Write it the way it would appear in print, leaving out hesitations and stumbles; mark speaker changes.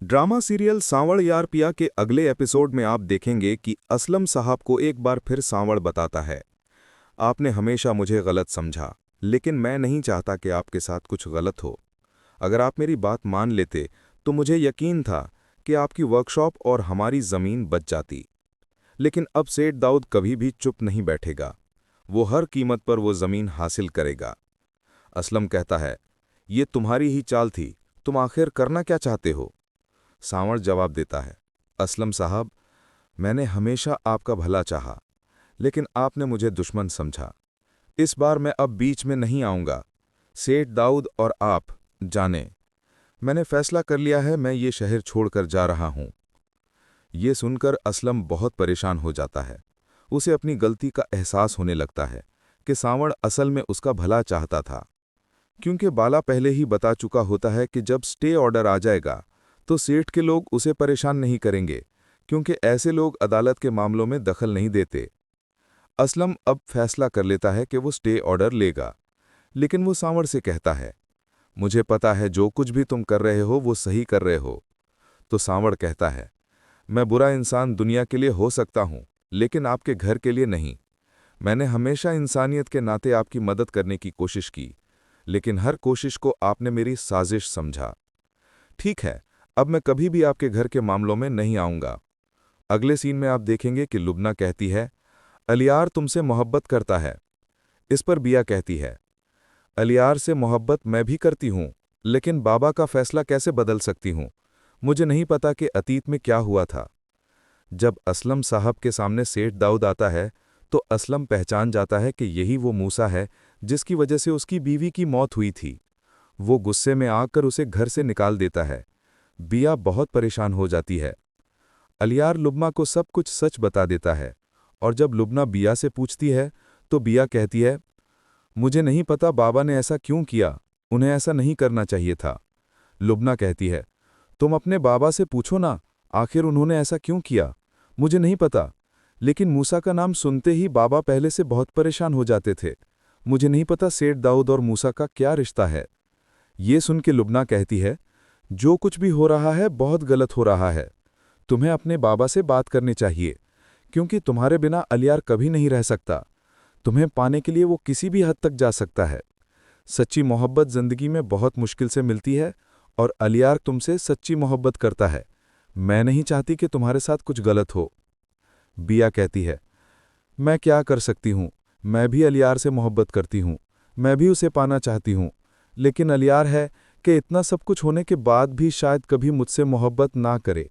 Speaker 1: Drama serial सांवड़ यार पिया के अगले एपिसोड में आप देखेंगे कि असलम साहब को एक बार फिर सांवड़ बताता है। आपने हमेशा मुझे गलत समझा, लेकिन मैं नहीं चाहता कि आपके साथ कुछ गलत हो। अगर आप मेरी बात मान लेते तो मुझे यकीन था कि आपकी वर्कशॉप और हमारी ज़मीन बच जाती। लेकिन अब सेठ दाऊद कभी भी चुप नहीं बैठेगा। वो हर कीमत पर वो ज़मीन हासिल करेगा। असलम कहता है, ये तुम्हारी ही चाल थी, तुम आखिर करना क्या चाहते हो? सांवड़ जवाब देता है, असलम साहब, मैंने हमेशा आपका भला चाहा, लेकिन आपने मुझे दुश्मन समझा। इस बार मैं अब बीच में नहीं आऊंगा। सेठ दाऊद और आप जाने, मैंने फैसला कर लिया है, मैं ये शहर छोड़कर जा रहा हूं। ये सुनकर असलम बहुत परेशान हो जाता है। उसे अपनी गलती का एहसास होने लगता है कि सांवड़ असल में उसका भला चाहता था, क्योंकि बाला पहले ही बता चुका होता है कि जब स्टे ऑर्डर आ जाएगा तो सेठ के लोग उसे परेशान नहीं करेंगे, क्योंकि ऐसे लोग अदालत के मामलों में दखल नहीं देते। असलम अब फैसला कर लेता है कि वो स्टे ऑर्डर लेगा, लेकिन वो सांवड़ से कहता है, मुझे पता है जो कुछ भी तुम कर रहे हो वो सही कर रहे हो। तो सांवड़ कहता है, मैं बुरा इंसान दुनिया के लिए हो सकता हूं, लेकिन आपके घर के लिए नहीं। मैंने हमेशा इंसानियत के नाते आपकी मदद करने की कोशिश की, लेकिन हर कोशिश को आपने मेरी साजिश समझा। ठीक है, अब मैं कभी भी आपके घर के मामलों में नहीं आऊंगा। अगले सीन में आप देखेंगे कि लुबना कहती है, अलियार तुमसे मोहब्बत करता है। इस पर बिया कहती है, अलियार से मोहब्बत मैं भी करती हूं, लेकिन बाबा का फैसला कैसे बदल सकती हूं? मुझे नहीं पता कि अतीत में क्या हुआ था। जब असलम साहब के सामने सेठ दाऊद आता है तो असलम पहचान जाता है कि यही वो मूसा है जिसकी वजह से उसकी बीवी की मौत हुई थी। वो गुस्से में आकर उसे घर से निकाल देता है। बिया बहुत परेशान हो जाती है। अलियार लुब्ना को सब कुछ सच बता देता है, और जब लुब्ना बिया से पूछती है तो बिया कहती है, मुझे नहीं पता बाबा ने ऐसा क्यों किया, उन्हें ऐसा नहीं करना चाहिए था। लुब्ना कहती है, तुम अपने बाबा से पूछो ना, आखिर उन्होंने ऐसा क्यों किया। मुझे नहीं पता, लेकिन मूसा का नाम सुनते ही बाबा पहले से बहुत परेशान हो जाते थे। मुझे नहीं पता सेठ दाऊद और मूसा का क्या रिश्ता है। ये सुन के लुब्ना कहती है, जो कुछ भी हो रहा है बहुत गलत हो रहा है। तुम्हें अपने बाबा से बात करनी चाहिए, क्योंकि तुम्हारे बिना अलियार कभी नहीं रह सकता। तुम्हें पाने के लिए वो किसी भी हद तक जा सकता है। सच्ची मोहब्बत जिंदगी में बहुत मुश्किल से मिलती है, और अलियार तुमसे सच्ची मोहब्बत करता है। मैं नहीं चाहती कि तुम्हारे साथ कुछ गलत हो। बिया कहती है, मैं क्या कर सकती हूँ, मैं भी अलियार से मोहब्बत करती हूँ, मैं भी उसे पाना चाहती हूँ, लेकिन अलियार है कि इतना सब कुछ होने के बाद भी शायद कभी मुझसे मोहब्बत ना करे।